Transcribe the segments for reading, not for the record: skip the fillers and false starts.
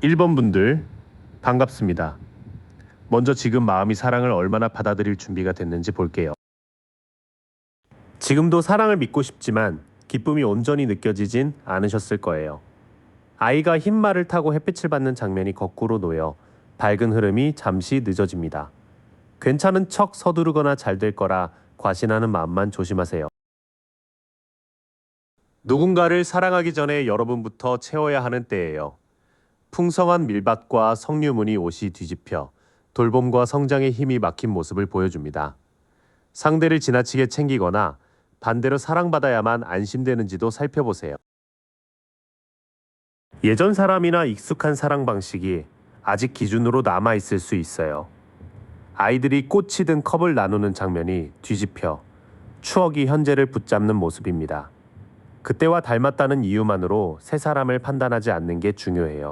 1번 분들 반갑습니다. 먼저 지금 마음이 사랑을 얼마나 받아들일 준비가 됐는지 볼게요. 지금도 사랑을 믿고 싶지만 기쁨이 온전히 느껴지진 않으셨을 거예요. 아이가 흰 말을 타고 햇빛을 받는 장면이 거꾸로 놓여 밝은 흐름이 잠시 늦어집니다. 괜찮은 척 서두르거나 잘 될 거라 과신하는 마음만 조심하세요. 누군가를 사랑하기 전에 여러분부터 채워야 하는 때예요. 풍성한 밀밭과 석류무늬 옷이 뒤집혀 돌봄과 성장의 힘이 막힌 모습을 보여줍니다. 상대를 지나치게 챙기거나 반대로 사랑받아야만 안심되는지도 살펴보세요. 예전 사람이나 익숙한 사랑 방식이 아직 기준으로 남아있을 수 있어요. 아이들이 꽃이 든 컵을 나누는 장면이 뒤집혀 추억이 현재를 붙잡는 모습입니다. 그때와 닮았다는 이유만으로 새 사람을 판단하지 않는 게 중요해요.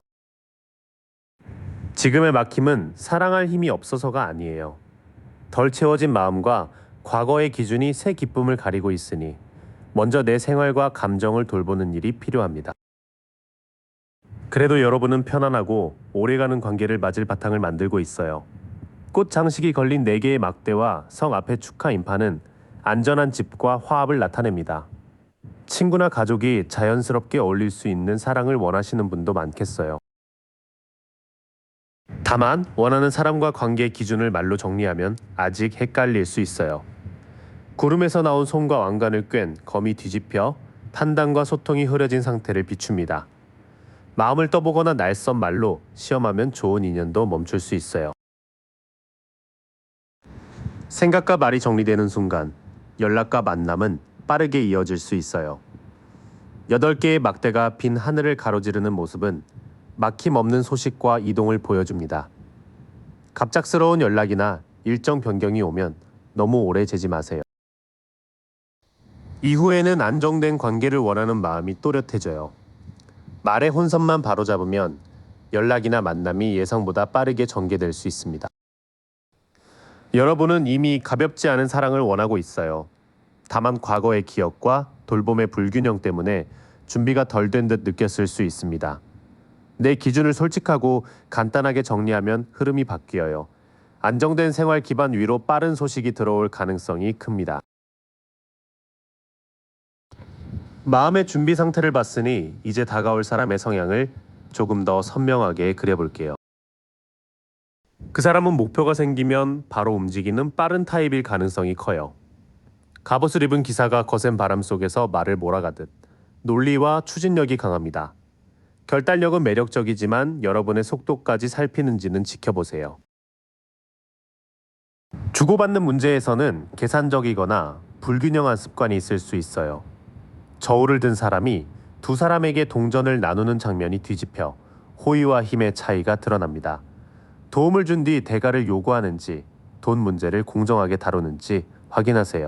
지금의 막힘은 사랑할 힘이 없어서가 아니에요. 덜 채워진 마음과 과거의 기준이 새 기쁨을 가리고 있으니 먼저 내 생활과 감정을 돌보는 일이 필요합니다. 그래도 여러분은 편안하고 오래가는 관계를 맞을 바탕을 만들고 있어요. 꽃 장식이 걸린 4개의 막대와 성 앞의 축하 인파는 안전한 집과 화합을 나타냅니다. 친구나 가족이 자연스럽게 어울릴 수 있는 사랑을 원하시는 분도 많겠어요. 다만 원하는 사람과 관계의 기준을 말로 정리하면 아직 헷갈릴 수 있어요. 구름에서 나온 솜과 왕관을 꿰ν 검이 뒤집혀 판단과 소통이 흐려진 상태를 비춥니다. 마음을 떠보거나 날선 말로 시험하면 좋은 인연도 멈출 수 있어요. 생각과 말이 정리되는 순간 연락과 만남은 빠르게 이어질 수 있어요. 8개의 막대가 빈 하늘을 가로지르는 모습은 막힘없는 소식과 이동을 보여줍니다. 갑작스러운 연락이나 일정 변경이 오면 너무 오래 재지 마세요. 이후에는 안정된 관계를 원하는 마음이 또렷해져요. 말의 혼선만 바로잡으면 연락이나 만남이 예상보다 빠르게 전개될 수 있습니다. 여러분은 이미 가볍지 않은 사랑을 원하고 있어요. 다만 과거의 기억과 돌봄의 불균형 때문에 준비가 덜 된 듯 느꼈을 수 있습니다. 내 기준을 솔직하고 간단하게 정리하면 흐름이 바뀌어요. 안정된 생활 기반 위로 빠른 소식이 들어올 가능성이 큽니다. 마음의 준비 상태를 봤으니 이제 다가올 사람의 성향을 조금 더 선명하게 그려볼게요. 그 사람은 목표가 생기면 바로 움직이는 빠른 타입일 가능성이 커요. 갑옷을 입은 기사가 거센 바람 속에서 말을 몰아가듯 논리와 추진력이 강합니다. 결단력은 매력적이지만 여러분의 속도까지 살피는지는 지켜보세요. 주고받는 문제에서는 계산적이거나 불균형한 습관이 있을 수 있어요. 저울을 든 사람이 두 사람에게 동전을 나누는 장면이 뒤집혀 호의와 힘의 차이가 드러납니다. 도움을 준 뒤 대가를 요구하는지 돈 문제를 공정하게 다루는지 확인하세요.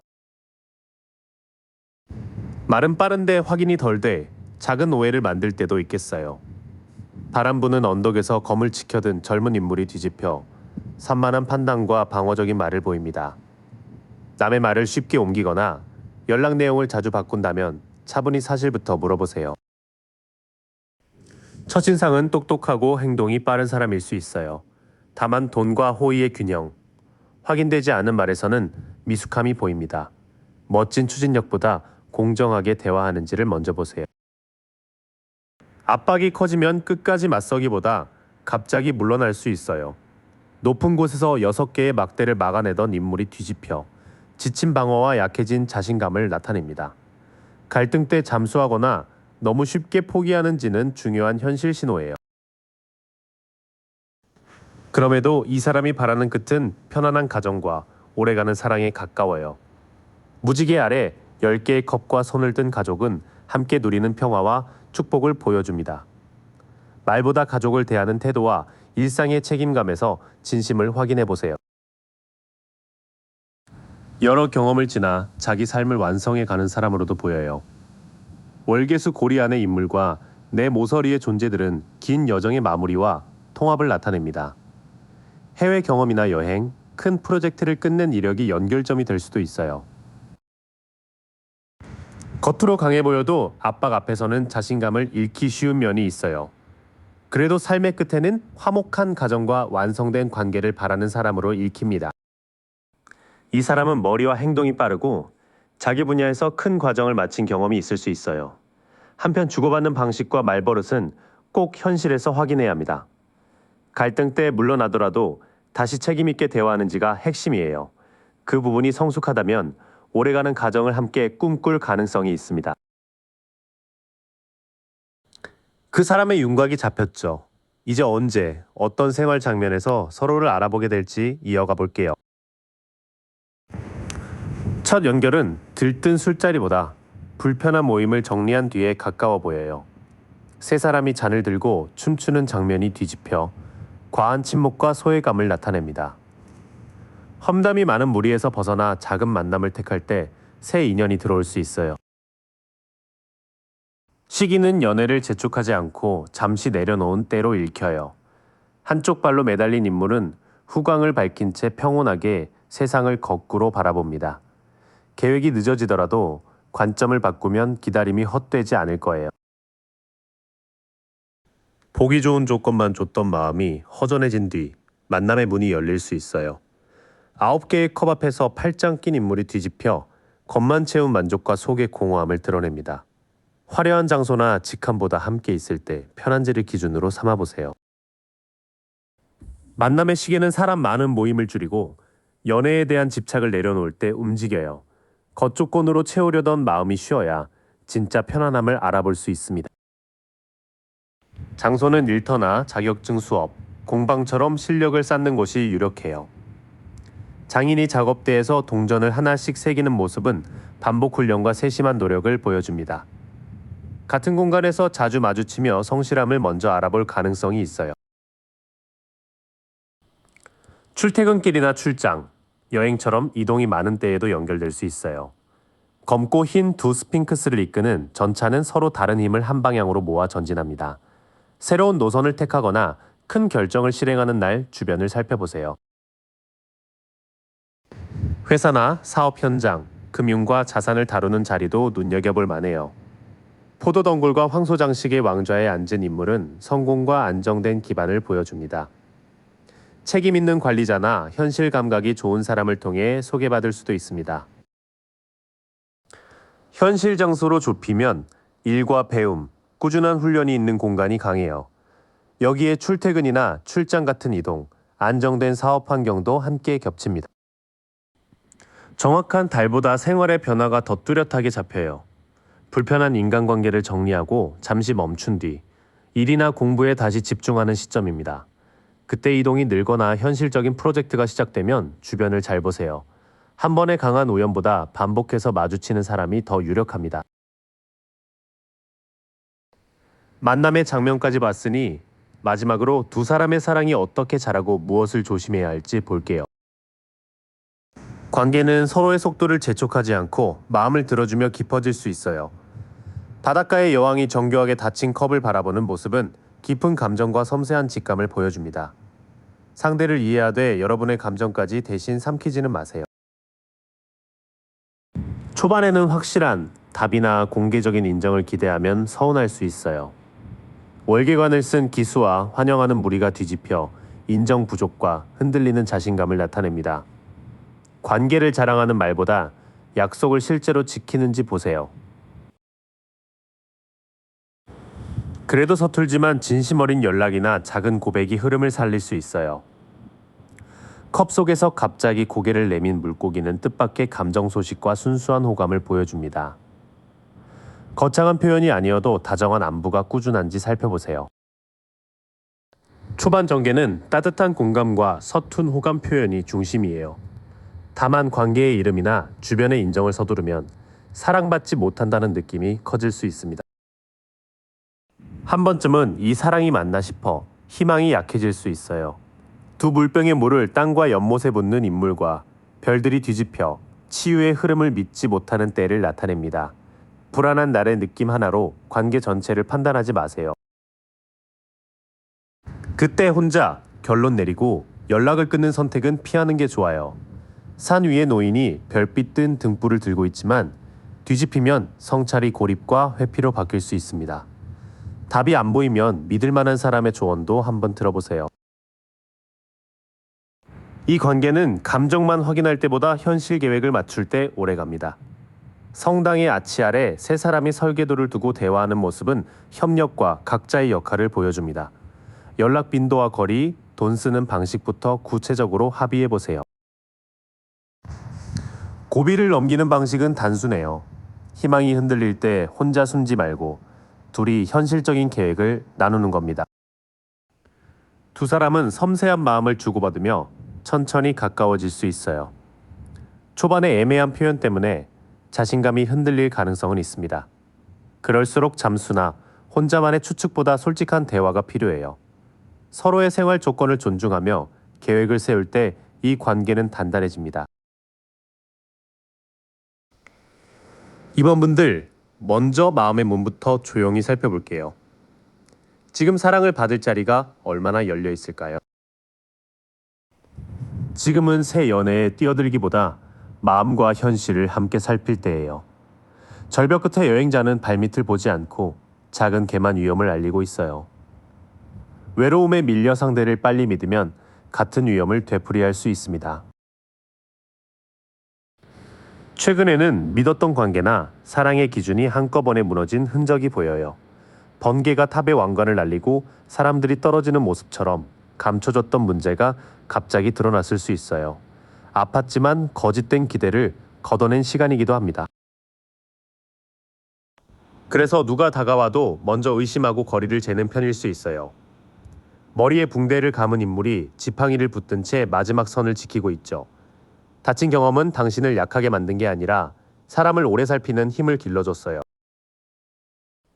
말은 빠른데 확인이 덜 돼 작은 오해를 만들 때도 있겠어요. 바람 부는 언덕에서 검을 지켜든 젊은 인물이 뒤집혀 산만한 판단과 방어적인 말을 보입니다. 남의 말을 쉽게 옮기거나 연락 내용을 자주 바꾼다면 차분히 사실부터 물어보세요. 첫인상은 똑똑하고 행동이 빠른 사람일 수 있어요. 다만 돈과 호의의 균형, 확인되지 않은 말에서는 미숙함이 보입니다. 멋진 추진력보다 공정하게 대화하는지를 먼저 보세요. 압박이 커지면 끝까지 맞서기보다 갑자기 물러날 수 있어요. 높은 곳에서 6개의 막대를 막아내던 인물이 뒤집혀 지친 방어와 약해진 자신감을 나타냅니다. 갈등 때 잠수하거나 너무 쉽게 포기하는지는 중요한 현실 신호예요. 그럼에도 이 사람이 바라는 끝은 편안한 가정과 오래가는 사랑에 가까워요. 무지개 아래 10개의 컵과 손을 든 가족은 함께 누리는 평화와 축복을 보여줍니다. 말보다 가족을 대하는 태도와 일상의 책임감에서 진심을 확인해 보세요. 여러 경험을 지나 자기 삶을 완성해 가는 사람으로도 보여요. 월계수 고리 안의 인물과 내 모서리의 존재들은 긴 여정의 마무리와 통합을 나타냅니다. 해외 경험이나 여행, 큰 프로젝트를 끝낸 이력이 연결점이 될 수도 있어요. 겉으로 강해 보여도 압박 앞에서는 자신감을 잃기 쉬운 면이 있어요. 그래도 삶의 끝에는 화목한 가정과 완성된 관계를 바라는 사람으로 읽힙니다. 이 사람은 머리와 행동이 빠르고 자기 분야에서 큰 과정을 마친 경험이 있을 수 있어요. 한편 주고받는 방식과 말버릇은 꼭 현실에서 확인해야 합니다. 갈등 때 물러나더라도 다시 책임있게 대화하는지가 핵심이에요. 그 부분이 성숙하다면 오래가는 가정을 함께 꿈꿀 가능성이 있습니다. 그 사람의 윤곽이 잡혔죠. 이제 언제, 어떤 생활 장면에서 서로를 알아보게 될지 이어가 볼게요. 첫 연결은 들뜬 술자리보다 불편한 모임을 정리한 뒤에 가까워 보여요. 세 사람이 잔을 들고 춤추는 장면이 뒤집혀 과한 침묵과 소외감을 나타냅니다. 험담이 많은 무리에서 벗어나 작은 만남을 택할 때 새 인연이 들어올 수 있어요. 시기는 연애를 재촉하지 않고 잠시 내려놓은 때로 읽혀요. 한쪽 발로 매달린 인물은 후광을 밝힌 채 평온하게 세상을 거꾸로 바라봅니다. 계획이 늦어지더라도 관점을 바꾸면 기다림이 헛되지 않을 거예요. 보기 좋은 조건만 줬던 마음이 허전해진 뒤 만남의 문이 열릴 수 있어요. 9개의 컵 앞에서 팔짱 낀 인물이 뒤집혀 겉만 채운 만족과 속의 공허함을 드러냅니다. 화려한 장소나 직함보다 함께 있을 때 편한지를 기준으로 삼아보세요. 만남의 시계는 사람 많은 모임을 줄이고 연애에 대한 집착을 내려놓을 때 움직여요. 겉조건으로 채우려던 마음이 쉬어야 진짜 편안함을 알아볼 수 있습니다. 장소는 일터나 자격증 수업, 공방처럼 실력을 쌓는 곳이 유력해요. 장인이 작업대에서 동전을 하나씩 새기는 모습은 반복 훈련과 세심한 노력을 보여줍니다. 같은 공간에서 자주 마주치며 성실함을 먼저 알아볼 가능성이 있어요. 출퇴근길이나 출장, 여행처럼 이동이 많은 때에도 연결될 수 있어요. 검고 흰 두 스핑크스를 이끄는 전차는 서로 다른 힘을 한 방향으로 모아 전진합니다. 새로운 노선을 택하거나 큰 결정을 실행하는 날 주변을 살펴보세요. 회사나 사업 현장, 금융과 자산을 다루는 자리도 눈여겨볼 만해요. 포도덩굴과 황소장식의 왕좌에 앉은 인물은 성공과 안정된 기반을 보여줍니다. 책임 있는 관리자나 현실 감각이 좋은 사람을 통해 소개받을 수도 있습니다. 현실 장소로 좁히면 일과 배움, 꾸준한 훈련이 있는 공간이 강해요. 여기에 출퇴근이나 출장 같은 이동, 안정된 사업 환경도 함께 겹칩니다. 정확한 달보다 생활의 변화가 더 뚜렷하게 잡혀요. 불편한 인간관계를 정리하고 잠시 멈춘 뒤 일이나 공부에 다시 집중하는 시점입니다. 그때 이동이 늘거나 현실적인 프로젝트가 시작되면 주변을 잘 보세요. 한 번의 강한 우연보다 반복해서 마주치는 사람이 더 유력합니다. 만남의 장면까지 봤으니 마지막으로 두 사람의 사랑이 어떻게 자라고 무엇을 조심해야 할지 볼게요. 관계는 서로의 속도를 재촉하지 않고 마음을 들어주며 깊어질 수 있어요. 바닷가의 여왕이 정교하게 닫힌 컵을 바라보는 모습은 깊은 감정과 섬세한 직감을 보여줍니다. 상대를 이해하되 여러분의 감정까지 대신 삼키지는 마세요. 초반에는 확실한 답이나 공개적인 인정을 기대하면 서운할 수 있어요. 월계관을 쓴 기수와 환영하는 무리가 뒤집혀 인정 부족과 흔들리는 자신감을 나타냅니다. 관계를 자랑하는 말보다 약속을 실제로 지키는지 보세요. 그래도 서툴지만 진심 어린 연락이나 작은 고백이 흐름을 살릴 수 있어요. 컵 속에서 갑자기 고개를 내민 물고기는 뜻밖의 감정 소식과 순수한 호감을 보여줍니다. 거창한 표현이 아니어도 다정한 안부가 꾸준한지 살펴보세요. 초반 전개는 따뜻한 공감과 서툰 호감 표현이 중심이에요. 다만 관계의 이름이나 주변의 인정을 서두르면 사랑받지 못한다는 느낌이 커질 수 있습니다. 한 번쯤은 이 사랑이 맞나 싶어 희망이 약해질 수 있어요. 두 물병의 물을 땅과 연못에 붓는 인물과 별들이 뒤집혀 치유의 흐름을 믿지 못하는 때를 나타냅니다. 불안한 날의 느낌 하나로 관계 전체를 판단하지 마세요. 그때 혼자 결론 내리고 연락을 끊는 선택은 피하는 게 좋아요. 산 위의 노인이 별빛 뜬 등불을 들고 있지만 뒤집히면 성찰이 고립과 회피로 바뀔 수 있습니다. 답이 안 보이면 믿을 만한 사람의 조언도 한번 들어보세요. 이 관계는 감정만 확인할 때보다 현실 계획을 맞출 때 오래갑니다. 성당의 아치 아래 세 사람이 설계도를 두고 대화하는 모습은 협력과 각자의 역할을 보여줍니다. 연락 빈도와 거리, 돈 쓰는 방식부터 구체적으로 합의해 보세요. 고비를 넘기는 방식은 단순해요. 희망이 흔들릴 때 혼자 숨지 말고 둘이 현실적인 계획을 나누는 겁니다. 두 사람은 섬세한 마음을 주고받으며 천천히 가까워질 수 있어요. 초반의 애매한 표현 때문에 자신감이 흔들릴 가능성은 있습니다. 그럴수록 잠수나 혼자만의 추측보다 솔직한 대화가 필요해요. 서로의 생활 조건을 존중하며 계획을 세울 때 이 관계는 단단해집니다. 이번 분들, 먼저 마음의 문부터 조용히 살펴볼게요. 지금 사랑을 받을 자리가 얼마나 열려 있을까요? 지금은 새 연애에 뛰어들기보다 마음과 현실을 함께 살필 때예요. 절벽 끝에 여행자는 발밑을 보지 않고 작은 개만 위험을 알리고 있어요. 외로움에 밀려 상대를 빨리 믿으면 같은 위험을 되풀이할 수 있습니다. 최근에는 믿었던 관계나 사랑의 기준이 한꺼번에 무너진 흔적이 보여요. 번개가 탑의 왕관을 날리고 사람들이 떨어지는 모습처럼 감춰졌던 문제가 갑자기 드러났을 수 있어요. 아팠지만 거짓된 기대를 걷어낸 시간이기도 합니다. 그래서 누가 다가와도 먼저 의심하고 거리를 재는 편일 수 있어요. 머리에 붕대를 감은 인물이 지팡이를 붙든 채 마지막 선을 지키고 있죠. 다친 경험은 당신을 약하게 만든 게 아니라 사람을 오래 살피는 힘을 길러줬어요.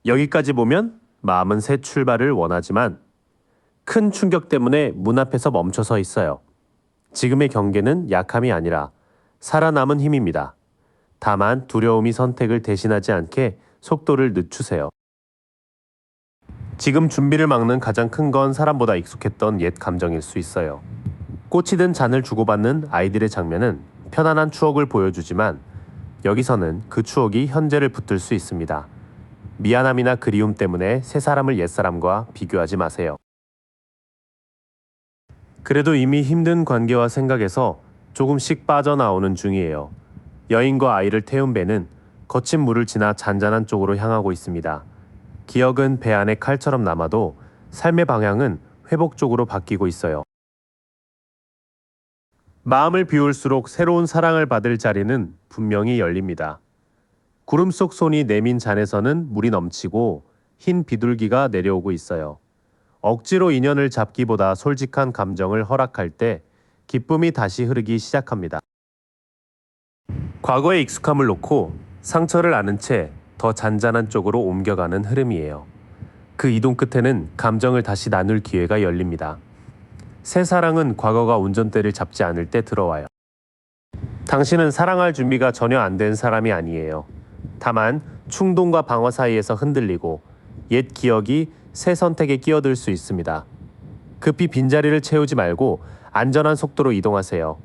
여기까지 보면 마음은 새 출발을 원하지만 큰 충격 때문에 문 앞에서 멈춰서 있어요. 지금의 경계는 약함이 아니라 살아남은 힘입니다. 다만 두려움이 선택을 대신하지 않게 속도를 늦추세요. 지금 준비를 막는 가장 큰 건 사람보다 익숙했던 옛 감정일 수 있어요. 꽃이 든 잔을 주고받는 아이들의 장면은 편안한 추억을 보여주지만 여기서는 그 추억이 현재를 붙들 수 있습니다. 미안함이나 그리움 때문에 새 사람을 옛사람과 비교하지 마세요. 그래도 이미 힘든 관계와 생각에서 조금씩 빠져나오는 중이에요. 여인과 아이를 태운 배는 거친 물을 지나 잔잔한 쪽으로 향하고 있습니다. 기억은 배 안에 칼처럼 남아도 삶의 방향은 회복 쪽으로 바뀌고 있어요. 마음을 비울수록 새로운 사랑을 받을 자리는 분명히 열립니다. 구름 속 손이 내민 잔에서는 물이 넘치고 흰 비둘기가 내려오고 있어요. 억지로 인연을 잡기보다 솔직한 감정을 허락할 때 기쁨이 다시 흐르기 시작합니다. 과거의 익숙함을 놓고 상처를 아는 채 더 잔잔한 쪽으로 옮겨가는 흐름이에요. 그 이동 끝에는 감정을 다시 나눌 기회가 열립니다. 새 사랑은 과거가 운전대를 잡지 않을 때 들어와요. 당신은 사랑할 준비가 전혀 안 된 사람이 아니에요. 다만 충동과 방어 사이에서 흔들리고 옛 기억이 새 선택에 끼어들 수 있습니다. 급히 빈자리를 채우지 말고 안전한 속도로 이동하세요.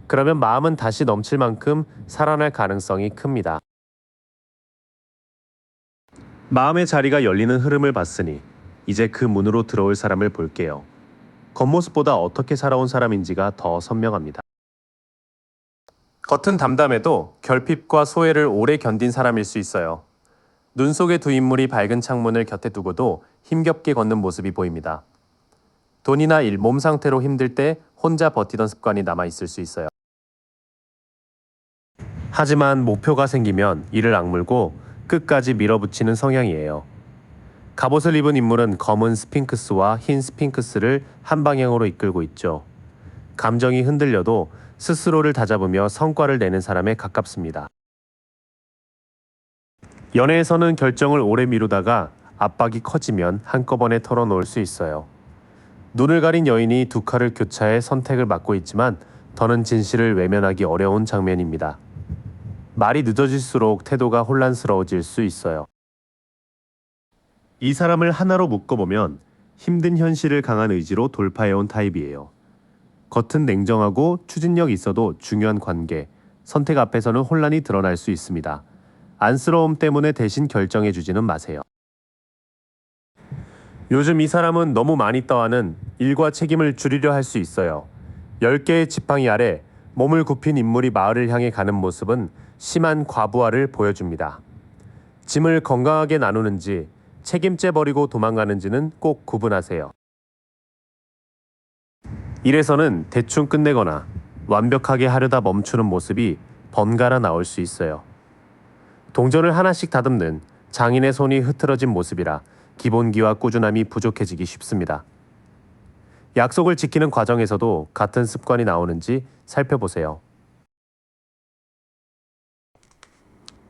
그러면 마음은 다시 넘칠 만큼 살아날 가능성이 큽니다. 마음의 자리가 열리는 흐름을 봤으니 이제 그 문으로 들어올 사람을 볼게요. 겉모습보다 어떻게 살아온 사람인지가 더 선명합니다. 겉은 담담해도 결핍과 소외를 오래 견딘 사람일 수 있어요. 눈 속의 두 인물이 밝은 창문을 곁에 두고도 힘겹게 걷는 모습이 보입니다. 돈이나 일, 몸 상태로 힘들 때 혼자 버티던 습관이 남아있을 수 있어요. 하지만 목표가 생기면 이를 악물고 끝까지 밀어붙이는 성향이에요. 갑옷을 입은 인물은 검은 스핑크스와 흰 스핑크스를 한 방향으로 이끌고 있죠. 감정이 흔들려도 스스로를 다잡으며 성과를 내는 사람에 가깝습니다. 연애에서는 결정을 오래 미루다가 압박이 커지면 한꺼번에 털어놓을 수 있어요. 눈을 가린 여인이 두 칼을 교차해 선택을 맡고 있지만 더는 진실을 외면하기 어려운 장면입니다. 말이 늦어질수록 태도가 혼란스러워질 수 있어요. 이 사람을 하나로 묶어보면 힘든 현실을 강한 의지로 돌파해온 타입이에요. 겉은 냉정하고 추진력 있어도 중요한 관계, 선택 앞에서는 혼란이 드러날 수 있습니다. 안쓰러움 때문에 대신 결정해주지는 마세요. 요즘 이 사람은 너무 많이 떠하는 일과 책임을 줄이려 할 수 있어요. 10개의 지팡이 아래 몸을 굽힌 인물이 마을을 향해 가는 모습은 심한 과부하를 보여줍니다. 짐을 건강하게 나누는지 책임져 버리고 도망가는지는 꼭 구분하세요. 일에서는 대충 끝내거나 완벽하게 하려다 멈추는 모습이 번갈아 나올 수 있어요. 동전을 하나씩 다듬는 장인의 손이 흐트러진 모습이라 기본기와 꾸준함이 부족해지기 쉽습니다. 약속을 지키는 과정에서도 같은 습관이 나오는지 살펴보세요.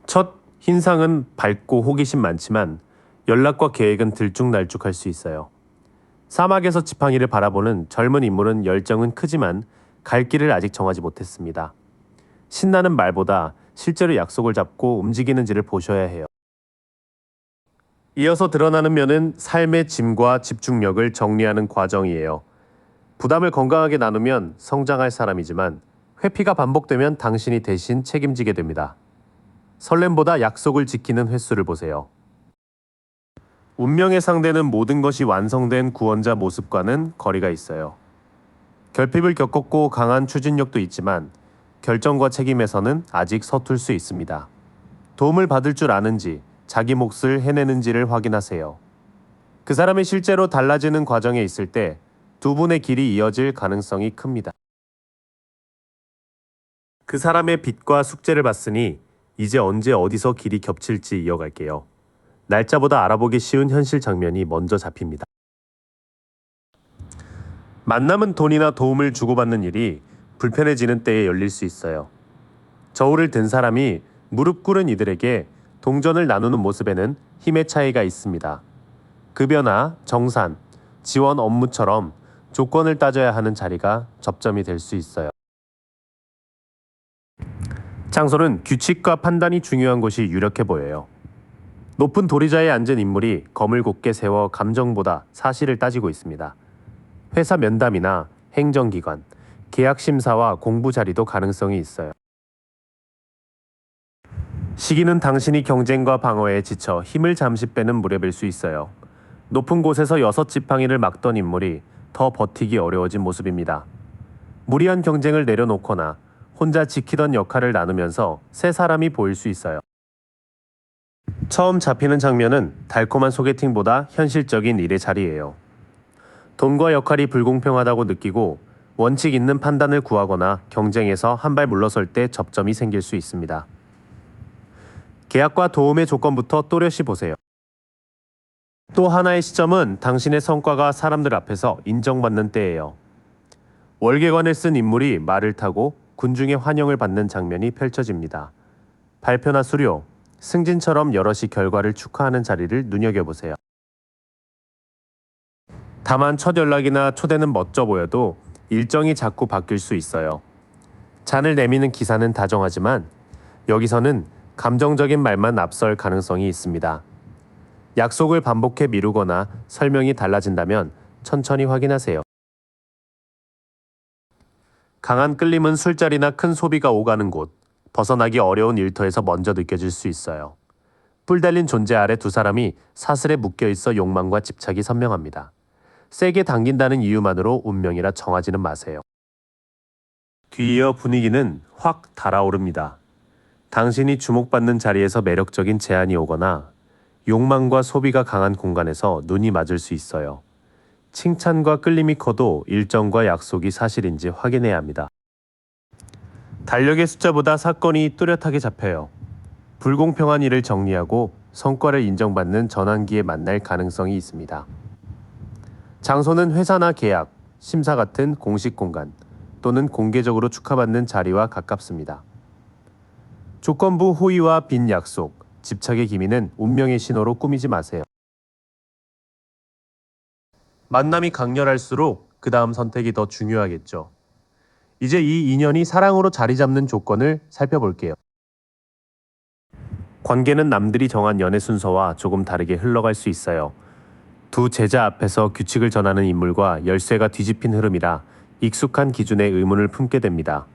첫 hin상은 밝고 호기심 많지만 연락과 계획은 들쭉날쭉할 수 있어요. 사막에서 지팡이를 바라보는 젊은 인물은 열정은 크지만 갈 길을 아직 정하지 못했습니다. 신나는 말보다 실제로 약속을 잡고 움직이는지를 보셔야 해요. 이어서 드러나는 면은 삶의 짐과 집중력을 정리하는 과정이에요. 부담을 건강하게 나누면 성장할 사람이지만 회피가 반복되면 당신이 대신 책임지게 됩니다. 설렘보다 약속을 지키는 횟수를 보세요. 운명의 상대는 모든 것이 완성된 구원자 모습과는 거리가 있어요. 결핍을 겪었고 강한 추진력도 있지만 결정과 책임에서는 아직 서툴 수 있습니다. 도움을 받을 줄 아는지 자기 몫을 해내는지를 확인하세요. 그 사람이 실제로 달라지는 과정에 있을 때 두 분의 길이 이어질 가능성이 큽니다. 그 사람의 빚과 숙제를 봤으니 이제 언제 어디서 길이 겹칠지 이어갈게요. 날짜보다 알아보기 쉬운 현실 장면이 먼저 잡힙니다. 만남은 돈이나 도움을 주고받는 일이 불편해지는 때에 열릴 수 있어요. 저울을 든 사람이 무릎 꿇은 이들에게 동전을 나누는 모습에는 힘의 차이가 있습니다. 급여나 정산, 지원 업무처럼 조건을 따져야 하는 자리가 접점이 될 수 있어요. 장소는 규칙과 판단이 중요한 곳이 유력해 보여요. 높은 도리자에 앉은 인물이 검을 곧게 세워 감정보다 사실을 따지고 있습니다. 회사 면담이나 행정기관, 계약심사와 공부 자리도 가능성이 있어요. 시기는 당신이 경쟁과 방어에 지쳐 힘을 잠시 빼는 무렵일 수 있어요. 높은 곳에서 6지팡이를 막던 인물이 더 버티기 어려워진 모습입니다. 무리한 경쟁을 내려놓거나 혼자 지키던 역할을 나누면서 새 사람이 보일 수 있어요. 처음 잡히는 장면은 달콤한 소개팅보다 현실적인 일의 자리예요. 돈과 역할이 불공평하다고 느끼고 원칙 있는 판단을 구하거나 경쟁에서 한 발 물러설 때 접점이 생길 수 있습니다. 계약과 도움의 조건부터 또렷이 보세요. 또 하나의 시점은 당신의 성과가 사람들 앞에서 인정받는 때예요. 월계관을 쓴 인물이 말을 타고 군중의 환영을 받는 장면이 펼쳐집니다. 발표나 수료, 승진처럼 여럿이 결과를 축하하는 자리를 눈여겨보세요. 다만 첫 연락이나 초대는 멋져 보여도 일정이 자꾸 바뀔 수 있어요. 잔을 내미는 기사는 다정하지만 여기서는 감정적인 말만 앞설 가능성이 있습니다. 약속을 반복해 미루거나 설명이 달라진다면 천천히 확인하세요. 강한 끌림은 술자리나 큰 소비가 오가는 곳, 벗어나기 어려운 일터에서 먼저 느껴질 수 있어요. 뿔 달린 존재 아래 두 사람이 사슬에 묶여 있어 욕망과 집착이 선명합니다. 세게 당긴다는 이유만으로 운명이라 정하지는 마세요. 뒤이어 분위기는 확 달아오릅니다. 당신이 주목받는 자리에서 매력적인 제안이 오거나 욕망과 소비가 강한 공간에서 눈이 맞을 수 있어요. 칭찬과 끌림이 커도 일정과 약속이 사실인지 확인해야 합니다. 달력의 숫자보다 사건이 뚜렷하게 잡혀요. 불공평한 일을 정리하고 성과를 인정받는 전환기에 만날 가능성이 있습니다. 장소는 회사나 계약, 심사 같은 공식 공간 또는 공개적으로 축하받는 자리와 가깝습니다. 조건부 호의와 빈 약속, 집착의 기미는 운명의 신호로 꾸미지 마세요. 만남이 강렬할수록 그 다음 선택이 더 중요하겠죠. 이제 이 인연이 사랑으로 자리 잡는 조건을 살펴볼게요. 관계는 남들이 정한 연애 순서와 조금 다르게 흘러갈 수 있어요. 두 제자 앞에서 규칙을 전하는 인물과 열쇠가 뒤집힌 흐름이라 익숙한 기준에 의문을 품게 됩니다.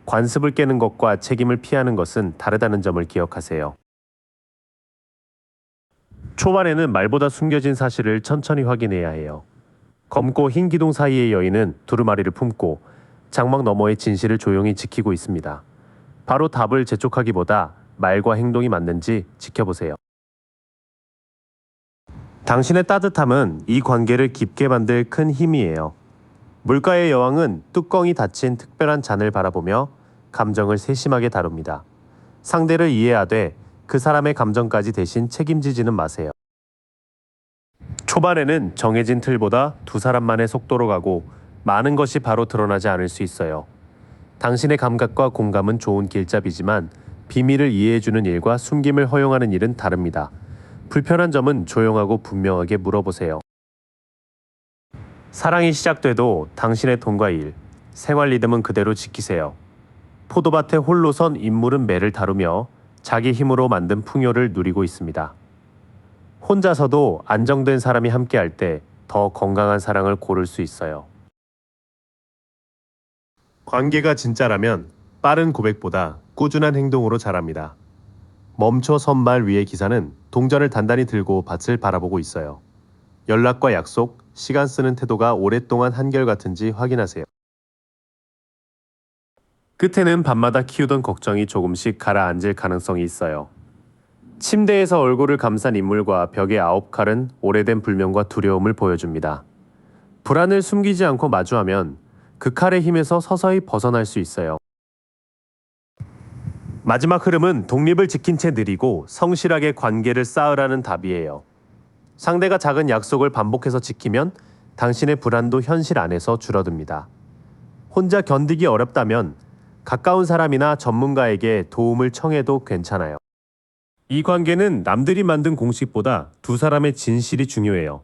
관습을 깨는 것과 책임을 피하는 것은 다르다는 점을 기억하세요. 초반에는 말보다 숨겨진 사실을 천천히 확인해야 해요. 검고 흰 기둥 사이의 여인은 두루마리를 품고 장막 너머의 진실을 조용히 지키고 있습니다. 바로 답을 재촉하기보다 말과 행동이 맞는지 지켜보세요. 당신의 따뜻함은 이 관계를 깊게 만들 큰 힘이에요. 물가의 여왕은 뚜껑이 닫힌 특별한 잔을 바라보며 감정을 세심하게 다룹니다. 상대를 이해하되 그 사람의 감정까지 대신 책임지지는 마세요. 초반에는 정해진 틀보다 두 사람만의 속도로 가고 많은 것이 바로 드러나지 않을 수 있어요. 당신의 감각과 공감은 좋은 길잡이지만 비밀을 이해해주는 일과 숨김을 허용하는 일은 다릅니다. 불편한 점은 조용하고 분명하게 물어보세요. 사랑이 시작돼도 당신의 돈과 일, 생활 리듬은 그대로 지키세요. 포도밭에 홀로 선 인물은 매를 다루며 자기 힘으로 만든 풍요를 누리고 있습니다. 혼자서도 안정된 사람이 함께할 때 더 건강한 사랑을 고를 수 있어요. 관계가 진짜라면 빠른 고백보다 꾸준한 행동으로 자랍니다. 멈춰 선 말 위의 기사는 동전을 단단히 들고 밭을 바라보고 있어요. 연락과 약속, 시간 쓰는 태도가 오랫동안 한결같은지 확인하세요. 끝에는 밤마다 키우던 걱정이 조금씩 가라앉을 가능성이 있어요. 침대에서 얼굴을 감싼 인물과 벽의 9칼은 오래된 불면과 두려움을 보여줍니다. 불안을 숨기지 않고 마주하면 그 칼의 힘에서 서서히 벗어날 수 있어요. 마지막 흐름은 독립을 지킨 채 느리고 성실하게 관계를 쌓으라는 답이에요. 상대가 작은 약속을 반복해서 지키면 당신의 불안도 현실 안에서 줄어듭니다. 혼자 견디기 어렵다면 가까운 사람이나 전문가에게 도움을 청해도 괜찮아요. 이 관계는 남들이 만든 공식보다 두 사람의 진실이 중요해요.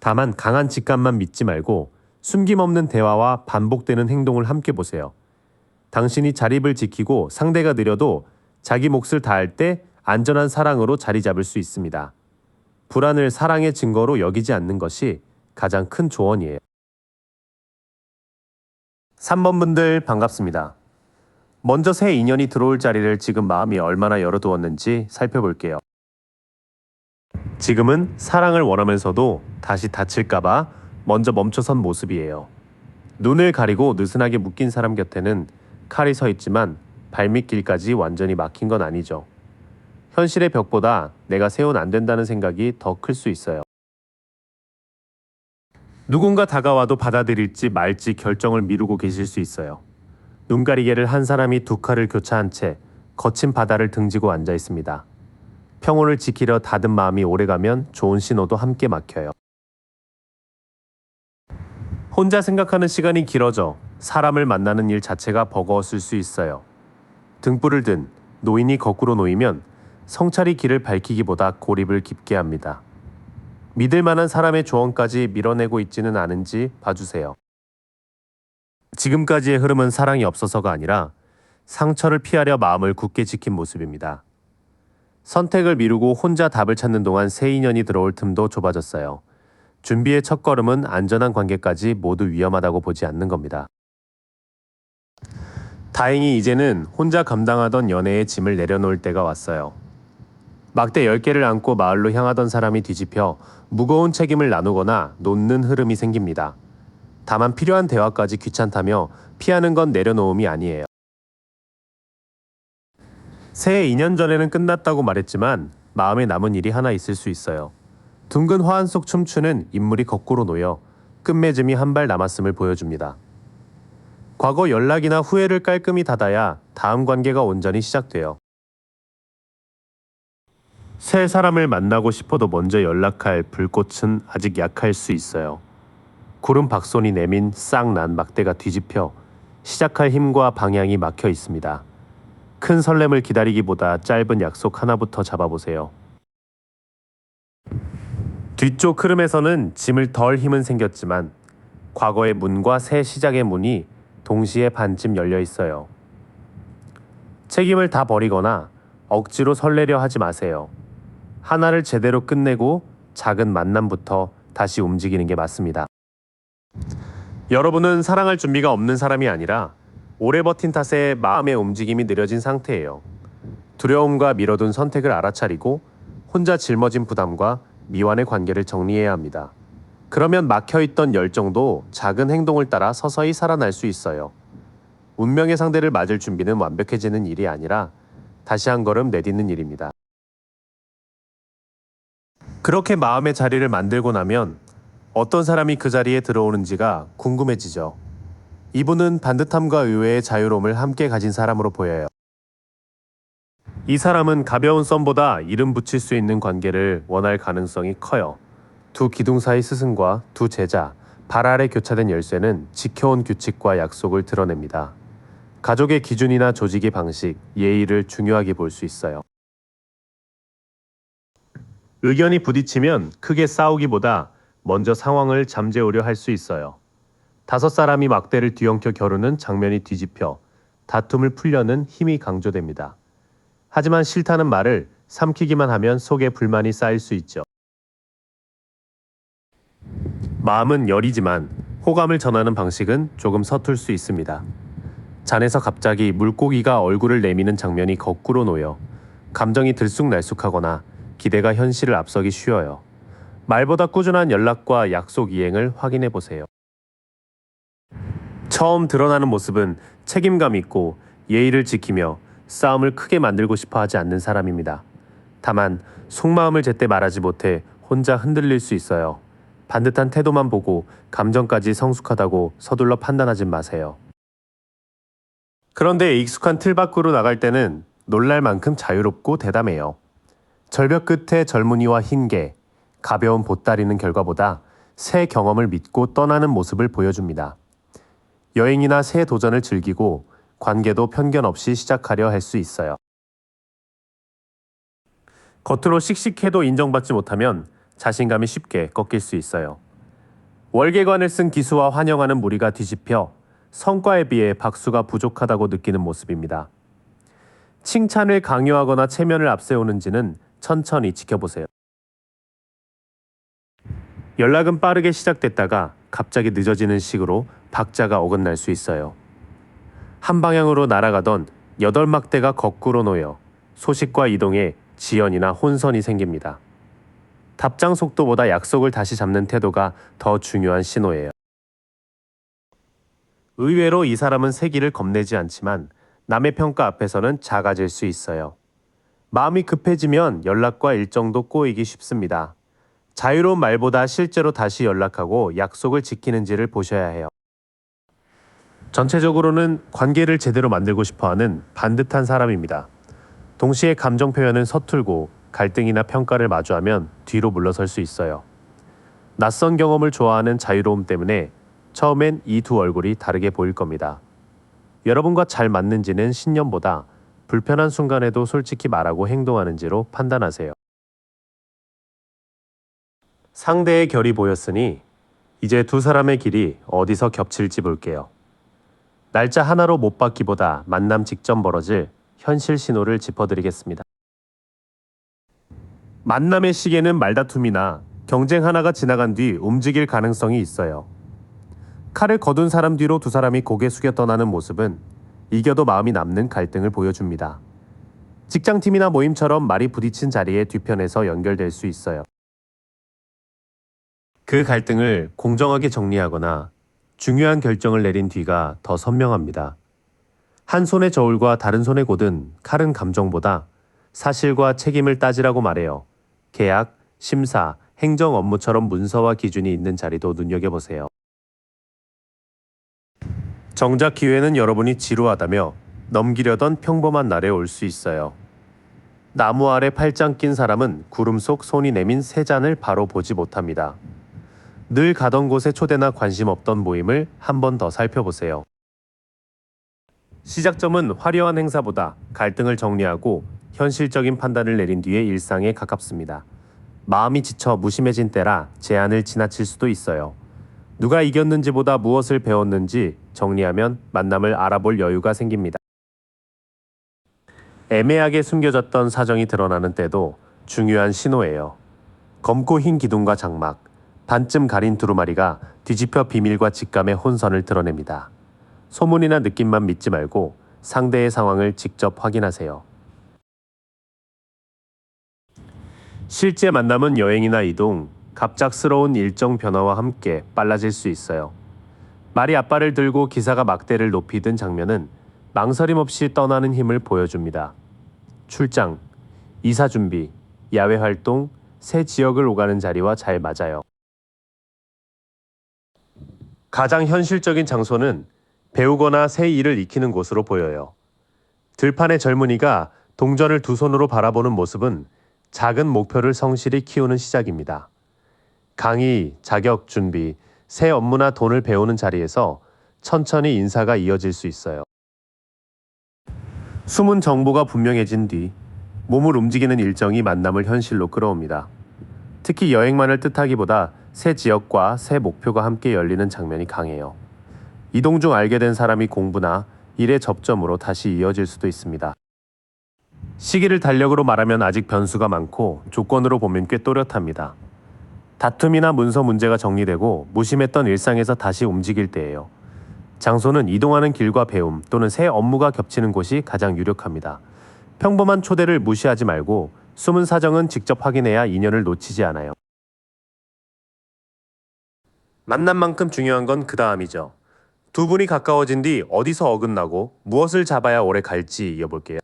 다만 강한 직감만 믿지 말고 숨김없는 대화와 반복되는 행동을 함께 보세요. 당신이 자립을 지키고 상대가 느려도 자기 몫을 다할 때 안전한 사랑으로 자리 잡을 수 있습니다. 불안을 사랑의 증거로 여기지 않는 것이 가장 큰 조언이에요. 3번 분들 반갑습니다. 먼저 새 인연이 들어올 자리를 지금 마음이 얼마나 열어두었는지 살펴볼게요. 지금은 사랑을 원하면서도 다시 다칠까봐 먼저 멈춰선 모습이에요. 눈을 가리고 느슨하게 묶인 사람 곁에는 칼이 서 있지만 발밑길까지 완전히 막힌 건 아니죠. 현실의 벽보다 내가 세운 안 된다는 생각이 더 클 수 있어요. 누군가 다가와도 받아들일지 말지 결정을 미루고 계실 수 있어요. 눈가리개를 한 사람이 두 칼을 교차한 채 거친 바다를 등지고 앉아 있습니다. 평온을 지키려 닫은 마음이 오래가면 좋은 신호도 함께 막혀요. 혼자 생각하는 시간이 길어져 사람을 만나는 일 자체가 버거웠을 수 있어요. 등불을 든 노인이 거꾸로 놓이면 성찰이 길을 밝히기보다 고립을 깊게 합니다. 믿을 만한 사람의 조언까지 밀어내고 있지는 않은지 봐주세요. 지금까지의 흐름은 사랑이 없어서가 아니라 상처를 피하려 마음을 굳게 지킨 모습입니다. 선택을 미루고 혼자 답을 찾는 동안 새 인연이 들어올 틈도 좁아졌어요. 준비의 첫걸음은 안전한 관계까지 모두 위험하다고 보지 않는 겁니다. 다행히 이제는 혼자 감당하던 연애의 짐을 내려놓을 때가 왔어요. 막대 10개를 안고 마을로 향하던 사람이 뒤집혀 무거운 책임을 나누거나 놓는 흐름이 생깁니다. 다만 필요한 대화까지 귀찮다며 피하는 건 내려놓음이 아니에요. 새해 2년 전에는 끝났다고 말했지만 마음에 남은 일이 하나 있을 수 있어요. 둥근 화환 속 춤추는 인물이 거꾸로 놓여 끝맺음이 한 발 남았음을 보여줍니다. 과거 연락이나 후회를 깔끔히 닫아야 다음 관계가 온전히 시작돼요. 새 사람을 만나고 싶어도 먼저 연락할 불꽃은 아직 약할 수 있어요. 구름 박손이 내민 싹 난 막대가 뒤집혀 시작할 힘과 방향이 막혀 있습니다. 큰 설렘을 기다리기보다 짧은 약속 하나부터 잡아보세요. 뒤쪽 흐름에서는 짐을 덜 힘은 생겼지만 과거의 문과 새 시작의 문이 동시에 반쯤 열려 있어요. 책임을 다 버리거나 억지로 설레려 하지 마세요. 하나를 제대로 끝내고 작은 만남부터 다시 움직이는 게 맞습니다. 여러분은 사랑할 준비가 없는 사람이 아니라 오래 버틴 탓에 마음의 움직임이 느려진 상태예요. 두려움과 미뤄둔 선택을 알아차리고 혼자 짊어진 부담과 미완의 관계를 정리해야 합니다. 그러면 막혀있던 열정도 작은 행동을 따라 서서히 살아날 수 있어요. 운명의 상대를 맞을 준비는 완벽해지는 일이 아니라 다시 한 걸음 내딛는 일입니다. 그렇게 마음의 자리를 만들고 나면 어떤 사람이 그 자리에 들어오는지가 궁금해지죠. 이분은 반듯함과 의외의 자유로움을 함께 가진 사람으로 보여요. 이 사람은 가벼운 썸보다 이름 붙일 수 있는 관계를 원할 가능성이 커요. 두 기둥 사이 스승과 두 제자, 발 아래 교차된 열쇠는 지켜온 규칙과 약속을 드러냅니다. 가족의 기준이나 조직의 방식, 예의를 중요하게 볼 수 있어요. 의견이 부딪히면 크게 싸우기보다 먼저 상황을 잠재우려 할 수 있어요. 5사람이 막대를 뒤엉켜 겨루는 장면이 뒤집혀 다툼을 풀려는 힘이 강조됩니다. 하지만 싫다는 말을 삼키기만 하면 속에 불만이 쌓일 수 있죠. 마음은 열이지만 호감을 전하는 방식은 조금 서툴 수 있습니다. 잔에서 갑자기 물고기가 얼굴을 내미는 장면이 거꾸로 놓여 감정이 들쑥날쑥하거나 기대가 현실을 앞서기 쉬워요. 말보다 꾸준한 연락과 약속 이행을 확인해 보세요. 처음 드러나는 모습은 책임감 있고 예의를 지키며 싸움을 크게 만들고 싶어 하지 않는 사람입니다. 다만 속마음을 제때 말하지 못해 혼자 흔들릴 수 있어요. 반듯한 태도만 보고 감정까지 성숙하다고 서둘러 판단하지 마세요. 그런데 익숙한 틀 밖으로 나갈 때는 놀랄 만큼 자유롭고 대담해요. 절벽 끝에 젊은이와 흰개, 가벼운 보따리는 결과보다 새 경험을 믿고 떠나는 모습을 보여줍니다. 여행이나 새 도전을 즐기고 관계도 편견 없이 시작하려 할 수 있어요. 겉으로 씩씩해도 인정받지 못하면 자신감이 쉽게 꺾일 수 있어요. 월계관을 쓴 기수와 환영하는 무리가 뒤집혀 성과에 비해 박수가 부족하다고 느끼는 모습입니다. 칭찬을 강요하거나 체면을 앞세우는지는 천천히 지켜보세요. 연락은 빠르게 시작됐다가 갑자기 늦어지는 식으로 박자가 어긋날 수 있어요. 한 방향으로 날아가던 8막대가 거꾸로 놓여 소식과 이동에 지연이나 혼선이 생깁니다. 답장 속도보다 약속을 다시 잡는 태도가 더 중요한 신호예요. 의외로 이 사람은 세기를 겁내지 않지만 남의 평가 앞에서는 작아질 수 있어요. 마음이 급해지면 연락과 일정도 꼬이기 쉽습니다. 자유로운 말보다 실제로 다시 연락하고 약속을 지키는지를 보셔야 해요. 전체적으로는 관계를 제대로 만들고 싶어하는 반듯한 사람입니다. 동시에 감정 표현은 서툴고 갈등이나 평가를 마주하면 뒤로 물러설 수 있어요. 낯선 경험을 좋아하는 자유로움 때문에 처음엔 이 두 얼굴이 다르게 보일 겁니다. 여러분과 잘 맞는지는 신념보다 불편한 순간에도 솔직히 말하고 행동하는지로 판단하세요. 상대의 결이 보였으니 이제 두 사람의 길이 어디서 겹칠지 볼게요. 날짜 하나로 못 받기보다 만남 직전 벌어질 현실 신호를 짚어드리겠습니다. 만남의 시계는 말다툼이나 경쟁 하나가 지나간 뒤 움직일 가능성이 있어요. 칼을 거둔 사람 뒤로 두 사람이 고개 숙여 떠나는 모습은 이겨도 마음이 남는 갈등을 보여줍니다. 직장팀이나 모임처럼 말이 부딪힌 자리의 뒤편에서 연결될 수 있어요. 그 갈등을 공정하게 정리하거나 중요한 결정을 내린 뒤가 더 선명합니다. 한 손의 저울과 다른 손의 고든 칼은 감정보다 사실과 책임을 따지라고 말해요. 계약, 심사, 행정 업무처럼 문서와 기준이 있는 자리도 눈여겨보세요. 정작 기회는 여러분이 지루하다며 넘기려던 평범한 날에 올 수 있어요. 나무 아래 팔짱 낀 사람은 구름 속 손이 내민 새 잔을 바로 보지 못합니다. 늘 가던 곳에 초대나 관심 없던 모임을 한 번 더 살펴보세요. 시작점은 화려한 행사보다 갈등을 정리하고 현실적인 판단을 내린 뒤의 일상에 가깝습니다. 마음이 지쳐 무심해진 때라 제안을 지나칠 수도 있어요. 누가 이겼는지보다 무엇을 배웠는지 정리하면 만남을 알아볼 여유가 생깁니다. 애매하게 숨겨졌던 사정이 드러나는 때도 중요한 신호예요. 검고 흰 기둥과 장막, 반쯤 가린 두루마리가 뒤집혀 비밀과 직감의 혼선을 드러냅니다. 소문이나 느낌만 믿지 말고 상대의 상황을 직접 확인하세요. 실제 만남은 여행이나 이동, 갑작스러운 일정 변화와 함께 빨라질 수 있어요. 말이 앞발을 들고 기사가 막대를 높이던 장면은 망설임 없이 떠나는 힘을 보여줍니다. 출장, 이사 준비, 야외 활동, 새 지역을 오가는 자리와 잘 맞아요. 가장 현실적인 장소는 배우거나 새 일을 익히는 곳으로 보여요. 들판의 젊은이가 동전을 두 손으로 바라보는 모습은 작은 목표를 성실히 키우는 시작입니다. 강의, 자격 준비, 새 업무나 돈을 배우는 자리에서 천천히 인사가 이어질 수 있어요. 숨은 정보가 분명해진 뒤 몸을 움직이는 일정이 만남을 현실로 끌어옵니다. 특히 여행만을 뜻하기보다 새 지역과 새 목표가 함께 열리는 장면이 강해요. 이동 중 알게 된 사람이 공부나 일의 접점으로 다시 이어질 수도 있습니다. 시기를 달력으로 말하면 아직 변수가 많고 조건으로 보면 꽤 또렷합니다. 다툼이나 문서 문제가 정리되고 무심했던 일상에서 다시 움직일 때예요. 장소는 이동하는 길과 배움 또는 새 업무가 겹치는 곳이 가장 유력합니다. 평범한 초대를 무시하지 말고 숨은 사정은 직접 확인해야 인연을 놓치지 않아요. 만남만큼 중요한 건 그 다음이죠. 두 분이 가까워진 뒤 어디서 어긋나고 무엇을 잡아야 오래 갈지 이어볼게요.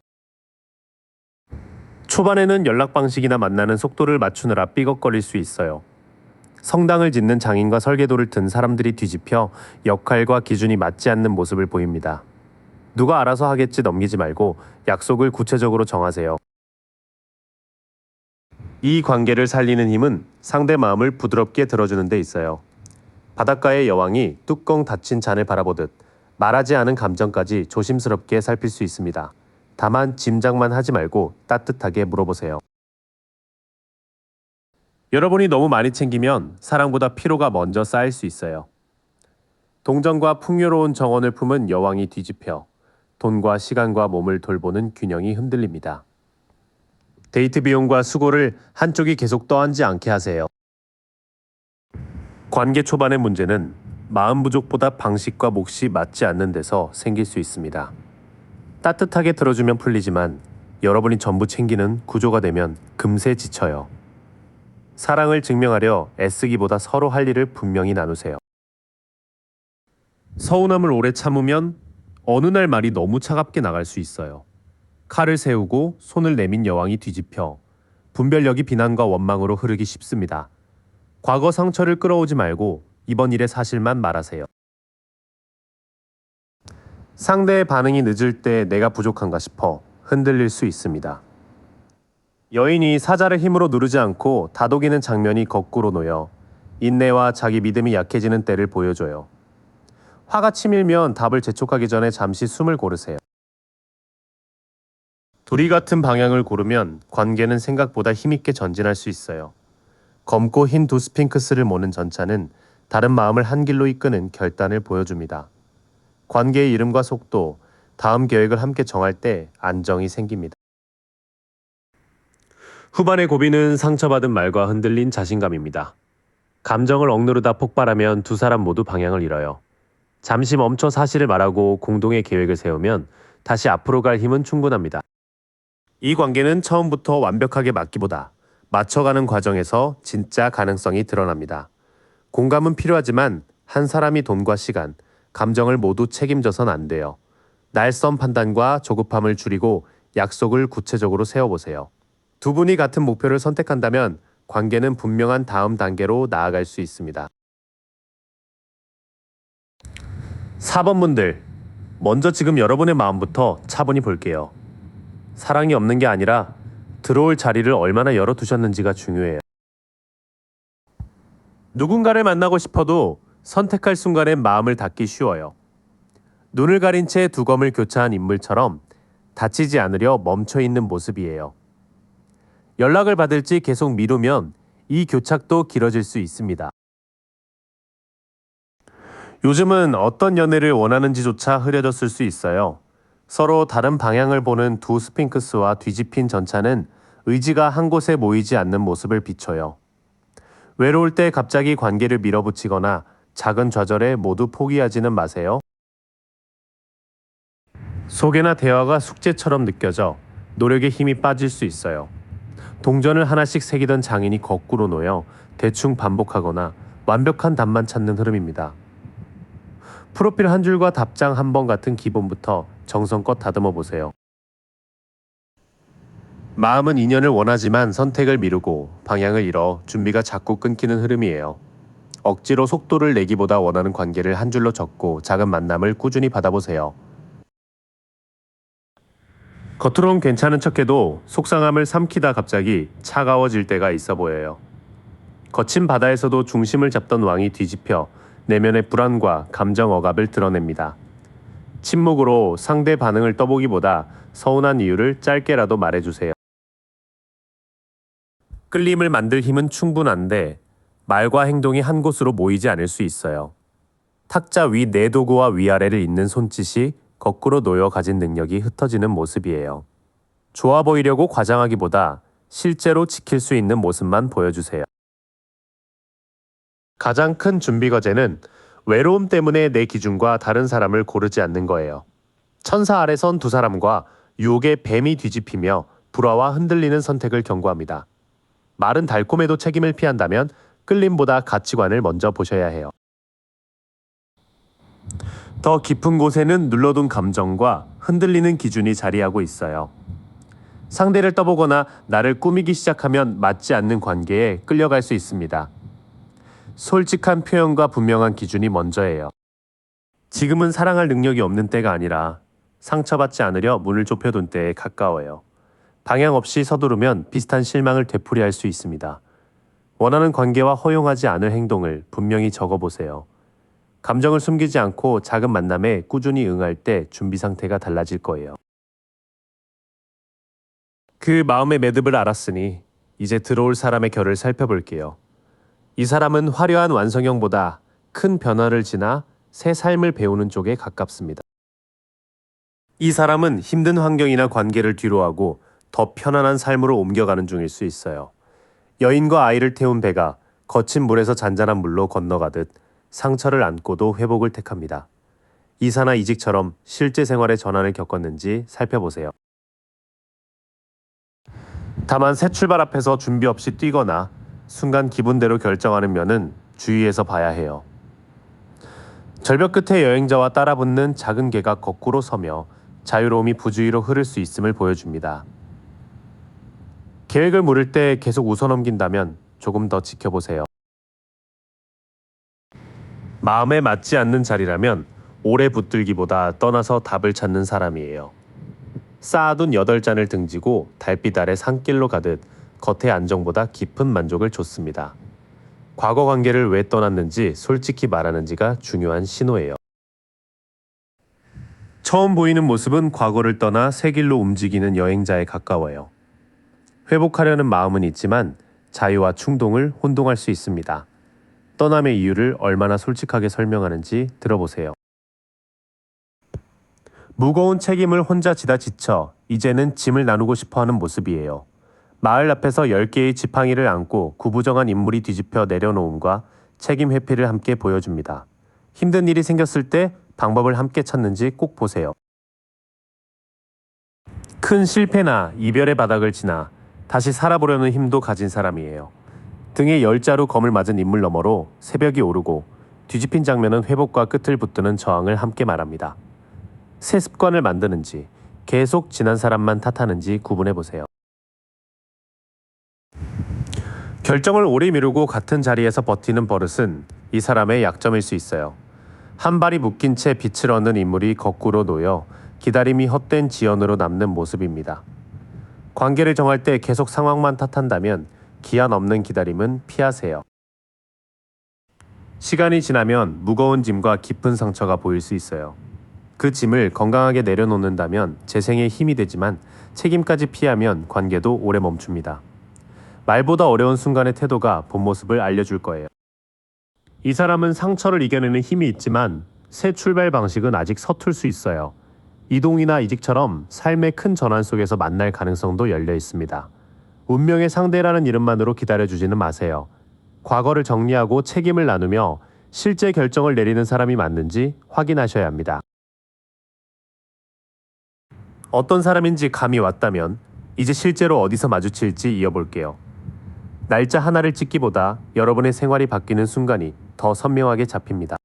초반에는 연락 방식이나 만나는 속도를 맞추느라 삐걱거릴 수 있어요. 성당을 짓는 장인과 설계도를 든 사람들이 뒤집혀 역할과 기준이 맞지 않는 모습을 보입니다. 누가 알아서 하겠지 넘기지 말고 약속을 구체적으로 정하세요. 이 관계를 살리는 힘은 상대 마음을 부드럽게 들어주는 데 있어요. 바닷가의 여왕이 뚜껑 닫힌 잔을 바라보듯 말하지 않은 감정까지 조심스럽게 살필 수 있습니다. 다만 짐작만 하지 말고 따뜻하게 물어보세요. 여러분이 너무 많이 챙기면 사랑보다 피로가 먼저 쌓일 수 있어요. 동정과 풍요로운 정원을 품은 여왕이 뒤집혀 돈과 시간과 몸을 돌보는 균형이 흔들립니다. 데이트 비용과 수고를 한쪽이 계속 떠안지 않게 하세요. 관계 초반의 문제는 마음 부족보다 방식과 몫이 맞지 않는 데서 생길 수 있습니다. 따뜻하게 들어주면 풀리지만 여러분이 전부 챙기는 구조가 되면 금세 지쳐요. 사랑을 증명하려 애쓰기보다 서로 할 일을 분명히 나누세요. 서운함을 오래 참으면 어느 날 말이 너무 차갑게 나갈 수 있어요. 칼을 세우고 손을 내민 여왕이 뒤집혀 분별력이 비난과 원망으로 흐르기 쉽습니다. 과거 상처를 끌어오지 말고 이번 일의 사실만 말하세요. 상대의 반응이 늦을 때 내가 부족한가 싶어 흔들릴 수 있습니다. 여인이 사자를 힘으로 누르지 않고 다독이는 장면이 거꾸로 놓여 인내와 자기 믿음이 약해지는 때를 보여줘요. 화가 치밀면 답을 재촉하기 전에 잠시 숨을 고르세요. 둘이 같은 방향을 고르면 관계는 생각보다 힘있게 전진할 수 있어요. 검고 흰 두 스핑크스를 모는 전차는 다른 마음을 한 길로 이끄는 결단을 보여줍니다. 관계의 이름과 속도, 다음 계획을 함께 정할 때 안정이 생깁니다. 후반의 고비는 상처받은 말과 흔들린 자신감입니다. 감정을 억누르다 폭발하면 두 사람 모두 방향을 잃어요. 잠시 멈춰 사실을 말하고 공동의 계획을 세우면 다시 앞으로 갈 힘은 충분합니다. 이 관계는 처음부터 완벽하게 맞기보다 맞춰가는 과정에서 진짜 가능성이 드러납니다. 공감은 필요하지만 한 사람이 돈과 시간, 감정을 모두 책임져선 안 돼요. 날선 판단과 조급함을 줄이고 약속을 구체적으로 세워보세요. 두 분이 같은 목표를 선택한다면 관계는 분명한 다음 단계로 나아갈 수 있습니다. 4번 분들, 먼저 지금 여러분의 마음부터 차분히 볼게요. 사랑이 없는 게 아니라 들어올 자리를 얼마나 열어두셨는지가 중요해요. 누군가를 만나고 싶어도 선택할 순간엔 마음을 닫기 쉬워요. 눈을 가린 채 두검을 교차한 인물처럼 다치지 않으려 멈춰있는 모습이에요. 연락을 받을지 계속 미루면 이 교착도 길어질 수 있습니다. 요즘은 어떤 연애를 원하는지조차 흐려졌을 수 있어요. 서로 다른 방향을 보는 두 스핑크스와 뒤집힌 전차는 의지가 한 곳에 모이지 않는 모습을 비춰요. 외로울 때 갑자기 관계를 밀어붙이거나 작은 좌절에 모두 포기하지는 마세요. 소개나 대화가 숙제처럼 느껴져 노력에 힘이 빠질 수 있어요. 동전을 하나씩 새기던 장인이 거꾸로 놓여 대충 반복하거나 완벽한 답만 찾는 흐름입니다. 프로필 한 줄과 답장 한 번 같은 기본부터 정성껏 다듬어 보세요. 마음은 인연을 원하지만 선택을 미루고 방향을 잃어 준비가 자꾸 끊기는 흐름이에요. 억지로 속도를 내기보다 원하는 관계를 한 줄로 적고 작은 만남을 꾸준히 받아보세요. 겉으론 괜찮은 척해도 속상함을 삼키다 갑자기 차가워질 때가 있어 보여요. 거친 바다에서도 중심을 잡던 왕이 뒤집혀 내면의 불안과 감정 억압을 드러냅니다. 침묵으로 상대 반응을 떠보기보다 서운한 이유를 짧게라도 말해주세요. 끌림을 만들 힘은 충분한데 말과 행동이 한 곳으로 모이지 않을 수 있어요. 탁자 위 내도구와 위아래를 잇는 손짓이 거꾸로 놓여 가진 능력이 흩어지는 모습이에요. 좋아 보이려고 과장하기보다 실제로 지킬 수 있는 모습만 보여주세요. 가장 큰 준비 과제는 외로움 때문에 내 기준과 다른 사람을 고르지 않는 거예요. 천사 아래 선 두 사람과 유혹의 뱀이 뒤집히며 불화와 흔들리는 선택을 경고합니다. 말은 달콤해도 책임을 피한다면 끌림보다 가치관을 먼저 보셔야 해요. 더 깊은 곳에는 눌러둔 감정과 흔들리는 기준이 자리하고 있어요. 상대를 떠보거나 나를 꾸미기 시작하면 맞지 않는 관계에 끌려갈 수 있습니다. 솔직한 표현과 분명한 기준이 먼저예요. 지금은 사랑할 능력이 없는 때가 아니라 상처받지 않으려 문을 좁혀둔 때에 가까워요. 방향 없이 서두르면 비슷한 실망을 되풀이할 수 있습니다. 원하는 관계와 허용하지 않을 행동을 분명히 적어보세요. 감정을 숨기지 않고 작은 만남에 꾸준히 응할 때 준비 상태가 달라질 거예요. 그 마음의 매듭을 알았으니 이제 들어올 사람의 결을 살펴볼게요. 이 사람은 화려한 완성형보다 큰 변화를 지나 새 삶을 배우는 쪽에 가깝습니다. 이 사람은 힘든 환경이나 관계를 뒤로하고 더 편안한 삶으로 옮겨가는 중일 수 있어요. 여인과 아이를 태운 배가 거친 물에서 잔잔한 물로 건너가듯 상처를 안고도 회복을 택합니다. 이사나 이직처럼 실제 생활의 전환을 겪었는지 살펴보세요. 다만 새 출발 앞에서 준비 없이 뛰거나 순간 기분대로 결정하는 면은 주의해서 봐야 해요. 절벽 끝에 여행자와 따라붙는 작은 개가 거꾸로 서며 자유로움이 부주의로 흐를 수 있음을 보여줍니다. 계획을 물을 때 계속 웃어넘긴다면 조금 더 지켜보세요. 마음에 맞지 않는 자리라면 오래 붙들기보다 떠나서 답을 찾는 사람이에요. 쌓아둔 8잔을 등지고 달빛 아래 산길로 가듯 겉의 안정보다 깊은 만족을 줬습니다. 과거 관계를 왜 떠났는지 솔직히 말하는지가 중요한 신호예요. 처음 보이는 모습은 과거를 떠나 새 길로 움직이는 여행자에 가까워요. 회복하려는 마음은 있지만 자유와 충동을 혼동할 수 있습니다. 떠남의 이유를 얼마나 솔직하게 설명하는지 들어보세요. 무거운 책임을 혼자 지다 지쳐 이제는 짐을 나누고 싶어하는 모습이에요. 마을 앞에서 10개의 지팡이를 안고 구부정한 인물이 뒤집혀 내려놓음과 책임 회피를 함께 보여줍니다. 힘든 일이 생겼을 때 방법을 함께 찾는지 꼭 보세요. 큰 실패나 이별의 바닥을 지나 다시 살아보려는 힘도 가진 사람이에요. 등에 10자루 검을 맞은 인물 너머로 새벽이 오르고 뒤집힌 장면은 회복과 끝을 붙드는 저항을 함께 말합니다. 새 습관을 만드는지 계속 지난 사람만 탓하는지 구분해보세요. 결정을 오래 미루고 같은 자리에서 버티는 버릇은 이 사람의 약점일 수 있어요. 한 발이 묶인 채 빛을 얻는 인물이 거꾸로 놓여 기다림이 헛된 지연으로 남는 모습입니다. 관계를 정할 때 계속 상황만 탓한다면 기한 없는 기다림은 피하세요. 시간이 지나면 무거운 짐과 깊은 상처가 보일 수 있어요. 그 짐을 건강하게 내려놓는다면 재생에 힘이 되지만 책임까지 피하면 관계도 오래 멈춥니다. 말보다 어려운 순간의 태도가 본 모습을 알려줄 거예요. 이 사람은 상처를 이겨내는 힘이 있지만 새 출발 방식은 아직 서툴 수 있어요. 이동이나 이직처럼 삶의 큰 전환 속에서 만날 가능성도 열려 있습니다. 운명의 상대라는 이름만으로 기다려주지는 마세요. 과거를 정리하고 책임을 나누며 실제 결정을 내리는 사람이 맞는지 확인하셔야 합니다. 어떤 사람인지 감이 왔다면 이제 실제로 어디서 마주칠지 이어볼게요. 날짜 하나를 찍기보다 여러분의 생활이 바뀌는 순간이 더 선명하게 잡힙니다.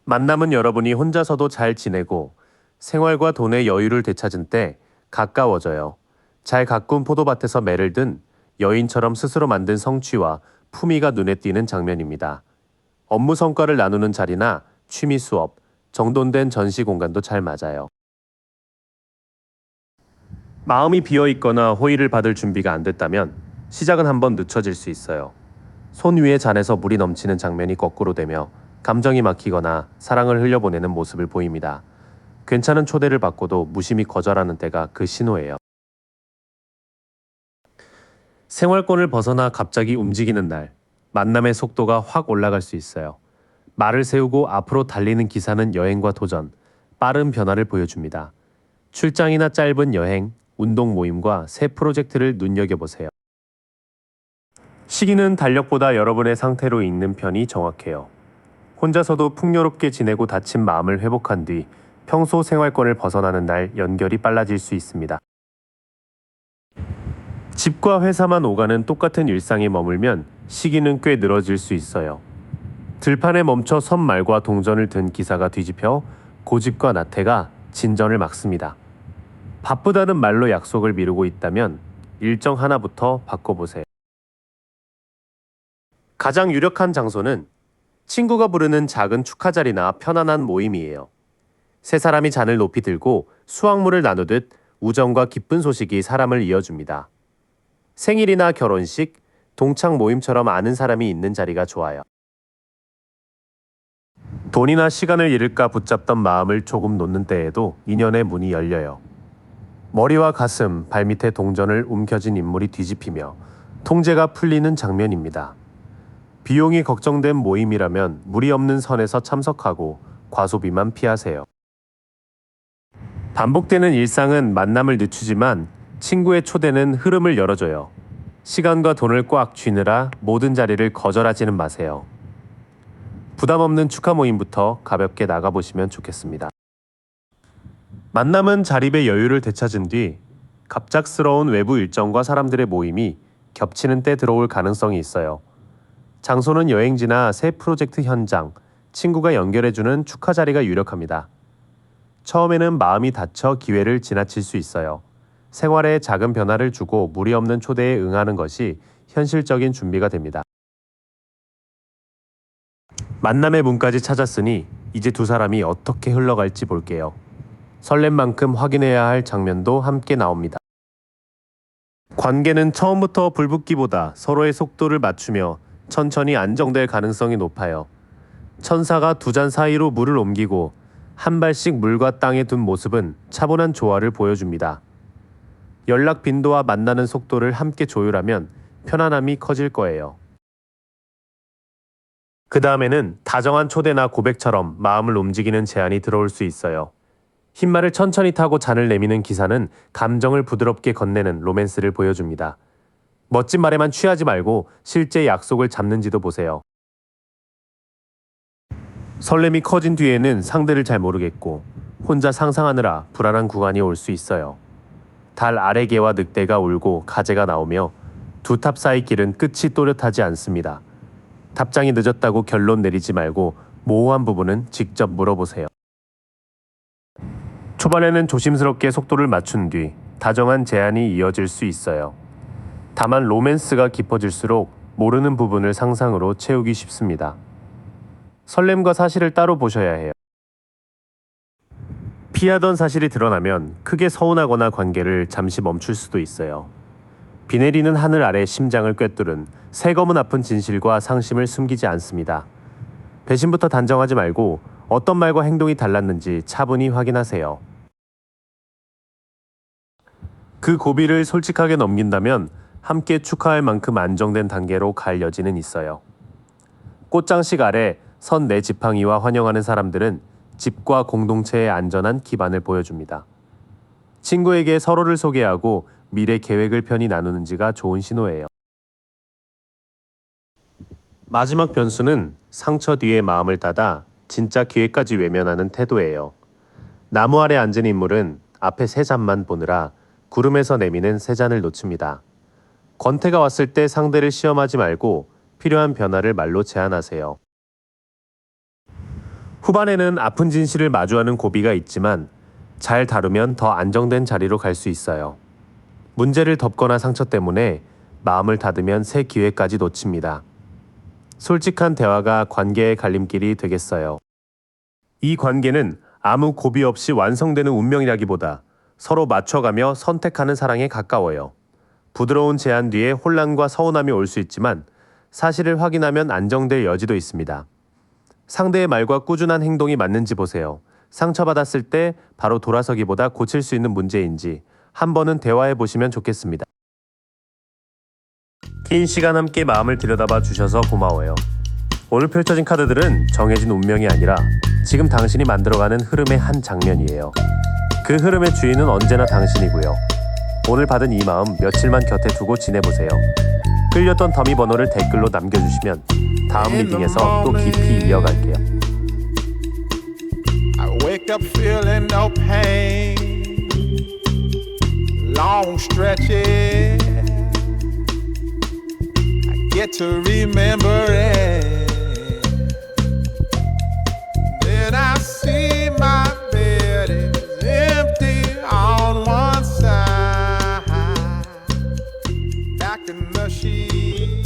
만남은 여러분이 혼자서도 잘 지내고 생활과 돈의 여유를 되찾은 때 가까워져요. 잘 가꾼 포도밭에서 매를 든 여인처럼 스스로 만든 성취와 품위가 눈에 띄는 장면입니다. 업무 성과를 나누는 자리나 취미 수업, 정돈된 전시 공간도 잘 맞아요. 마음이 비어 있거나 호의를 받을 준비가 안 됐다면 시작은 한번 늦춰질 수 있어요. 손 위에 잔에서 물이 넘치는 장면이 거꾸로 되며 감정이 막히거나 사랑을 흘려보내는 모습을 보입니다. 괜찮은 초대를 받고도 무심히 거절하는 때가 그 신호예요. 생활권을 벗어나 갑자기 움직이는 날, 만남의 속도가 확 올라갈 수 있어요. 말을 세우고 앞으로 달리는 기사는 여행과 도전, 빠른 변화를 보여줍니다. 출장이나 짧은 여행, 운동 모임과 새 프로젝트를 눈여겨보세요. 시기는 달력보다 여러분의 상태로 읽는 편이 정확해요. 혼자서도 풍요롭게 지내고 다친 마음을 회복한 뒤 평소 생활권을 벗어나는 날 연결이 빨라질 수 있습니다. 집과 회사만 오가는 똑같은 일상에 머물면 시기는 꽤 늘어질 수 있어요. 들판에 멈춰 선말과 동전을 든 기사가 뒤집혀 고집과 나태가 진전을 막습니다. 바쁘다는 말로 약속을 미루고 있다면 일정 하나부터 바꿔보세요. 가장 유력한 장소는 친구가 부르는 작은 축하 자리나 편안한 모임이에요. 세 사람이 잔을 높이 들고 수확물을 나누듯 우정과 기쁜 소식이 사람을 이어줍니다. 생일이나 결혼식, 동창 모임처럼 아는 사람이 있는 자리가 좋아요. 돈이나 시간을 잃을까 붙잡던 마음을 조금 놓는 때에도 인연의 문이 열려요. 머리와 가슴, 발밑에 동전을 움켜쥔 인물이 뒤집히며 통제가 풀리는 장면입니다. 비용이 걱정된 모임이라면 무리 없는 선에서 참석하고 과소비만 피하세요. 반복되는 일상은 만남을 늦추지만 친구의 초대는 흐름을 열어줘요. 시간과 돈을 꽉 쥐느라 모든 자리를 거절하지는 마세요. 부담 없는 축하 모임부터 가볍게 나가보시면 좋겠습니다. 만남은 자립의 여유를 되찾은 뒤 갑작스러운 외부 일정과 사람들의 모임이 겹치는 때 들어올 가능성이 있어요. 장소는 여행지나 새 프로젝트 현장, 친구가 연결해주는 축하 자리가 유력합니다. 처음에는 마음이 닫혀 기회를 지나칠 수 있어요. 생활에 작은 변화를 주고 무리 없는 초대에 응하는 것이 현실적인 준비가 됩니다. 만남의 문까지 찾았으니 이제 두 사람이 어떻게 흘러갈지 볼게요. 설렘 만큼 확인해야 할 장면도 함께 나옵니다. 관계는 처음부터 불붙기보다 서로의 속도를 맞추며 천천히 안정될 가능성이 높아요. 천사가 두 잔 사이로 물을 옮기고 한 발씩 물과 땅에 둔 모습은 차분한 조화를 보여줍니다. 연락 빈도와 만나는 속도를 함께 조율하면 편안함이 커질 거예요. 그 다음에는 다정한 초대나 고백처럼 마음을 움직이는 제안이 들어올 수 있어요. 흰말을 천천히 타고 잔을 내미는 기사는 감정을 부드럽게 건네는 로맨스를 보여줍니다. 멋진 말에만 취하지 말고 실제 약속을 잡는지도 보세요. 설렘이 커진 뒤에는 상대를 잘 모르겠고 혼자 상상하느라 불안한 구간이 올 수 있어요. 달 아래 개와 늑대가 울고 가재가 나오며 두 탑 사이 길은 끝이 또렷하지 않습니다. 답장이 늦었다고 결론 내리지 말고 모호한 부분은 직접 물어보세요. 초반에는 조심스럽게 속도를 맞춘 뒤 다정한 제안이 이어질 수 있어요. 다만 로맨스가 깊어질수록 모르는 부분을 상상으로 채우기 쉽습니다. 설렘과 사실을 따로 보셔야 해요. 피하던 사실이 드러나면 크게 서운하거나 관계를 잠시 멈출 수도 있어요. 비 내리는 하늘 아래 심장을 꿰뚫은 새검은 아픈 진실과 상심을 숨기지 않습니다. 배신부터 단정하지 말고 어떤 말과 행동이 달랐는지 차분히 확인하세요. 그 고비를 솔직하게 넘긴다면 함께 축하할 만큼 안정된 단계로 갈 여지는 있어요. 꽃장식 아래 선 내 지팡이와 환영하는 사람들은 집과 공동체의 안전한 기반을 보여줍니다. 친구에게 서로를 소개하고 미래 계획을 편히 나누는지가 좋은 신호예요. 마지막 변수는 상처 뒤에 마음을 닫아 진짜 기회까지 외면하는 태도예요. 나무 아래 앉은 인물은 앞에 세 잔만 보느라 구름에서 내미는 세 잔을 놓칩니다. 권태가 왔을 때 상대를 시험하지 말고 필요한 변화를 말로 제안하세요. 후반에는 아픈 진실을 마주하는 고비가 있지만 잘 다루면 더 안정된 자리로 갈 수 있어요. 문제를 덮거나 상처 때문에 마음을 닫으면 새 기회까지 놓칩니다. 솔직한 대화가 관계의 갈림길이 되겠어요. 이 관계는 아무 고비 없이 완성되는 운명이라기보다 서로 맞춰가며 선택하는 사랑에 가까워요. 부드러운 제안 뒤에 혼란과 서운함이 올 수 있지만 사실을 확인하면 안정될 여지도 있습니다. 상대의 말과 꾸준한 행동이 맞는지 보세요. 상처받았을 때 바로 돌아서기보다 고칠 수 있는 문제인지 한 번은 대화해 보시면 좋겠습니다. 긴 시간 함께 마음을 들여다봐 주셔서 고마워요. 오늘 펼쳐진 카드들은 정해진 운명이 아니라 지금 당신이 만들어가는 흐름의 한 장면이에요. 그 흐름의 주인은 언제나 당신이고요. 오늘 받은 이 마음 며칠만 곁에 두고 지내보세요. 끌렸던 더미 번호를 댓글로 남겨주시면 다음 리딩에서 또 깊이 이어갈게요. I wake up feeling no pain. Long stretches. I get to remember it. Then I see my bed is empty on one side. Back in the sheet.